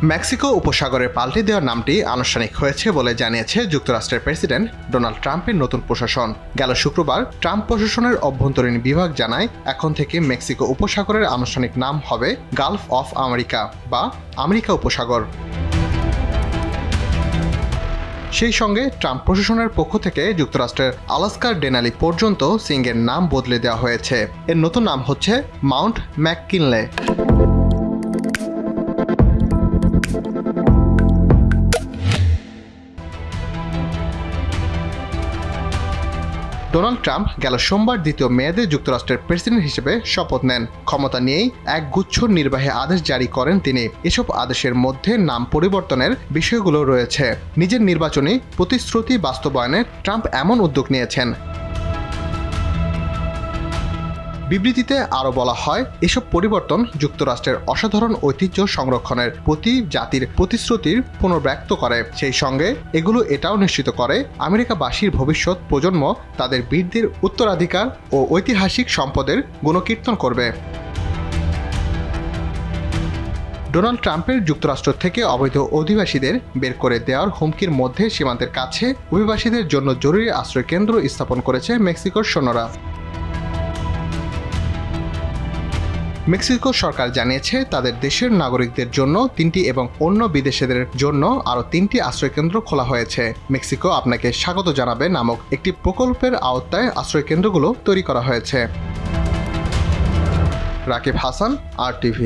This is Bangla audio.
মেক্সিকো উপসাগরের পাল্টে দেওয়ার নামটি আনুষ্ঠানিক হয়েছে বলে জানিয়েছে যুক্তরাষ্ট্রের প্রেসিডেন্ট ডোনাল্ড ট্রাম্পের নতুন প্রশাসন। গেল শুক্রবার ট্রাম্প প্রশাসনের অভ্যন্তরীণ বিভাগ জানায় এখন থেকে মেক্সিকো উপসাগরের আনুষ্ঠানিক নাম হবে গালফ অফ আমেরিকা বা আমেরিকা উপসাগর। সেই সঙ্গে ট্রাম্প প্রশাসনের পক্ষ থেকে যুক্তরাষ্ট্রের আলাস্কার ডেনালি পর্যন্ত সিংয়ের নাম বদলে দেওয়া হয়েছে। এর নতুন নাম হচ্ছে মাউন্ট ম্যাককিনলে। ডোনাল্ড ট্রাম্প গেল সোমবার দ্বিতীয় মেয়াদে যুক্তরাষ্ট্রের প্রেসিডেন্ট হিসেবে শপথ নেন। ক্ষমতা নিয়েই এক গুচ্ছ নির্বাহী আদেশ জারি করেন তিনি। এসব আদেশের মধ্যে নাম পরিবর্তনের বিষয়গুলো রয়েছে। নিজের নির্বাচনী প্রতিশ্রুতি বাস্তবায়নে ট্রাম্প এমন উদ্যোগ নিয়েছেন। বিবৃতিতে আরও বলা হয়, এসব পরিবর্তন যুক্তরাষ্ট্রের অসাধারণ ঐতিহ্য সংরক্ষণের প্রতি জাতির প্রতিশ্রুতির পুনর্ব্যক্ত করে। সেই সঙ্গে এগুলো এটাও নিশ্চিত করে আমেরিকাবাসীর ভবিষ্যৎ প্রজন্ম তাদের বীরদের উত্তরাধিকার ও ঐতিহাসিক সম্পদের গুণকীর্তন করবে। ডোনাল্ড ট্রাম্পের যুক্তরাষ্ট্র থেকে অবৈধ অভিবাসীদের বের করে দেওয়ার হুমকির মধ্যে সীমান্তের কাছে অভিবাসীদের জন্য জরুরি আশ্রয়কেন্দ্র স্থাপন করেছে মেক্সিকোর সৈন্যরা। মেক্সিকো সরকার জানিয়েছে তাদের দেশের নাগরিকদের জন্য 3টি এবং অন্য বিদেশিদের জন্য আরও 3টি আশ্রয়কেন্দ্র খোলা হয়েছে। মেক্সিকো আপনাকে স্বাগত জানাবে নামক একটি প্রকল্পের আওতায় আশ্রয়কেন্দ্রগুলো তৈরি করা হয়েছে। রাকিব হাসান, RTV।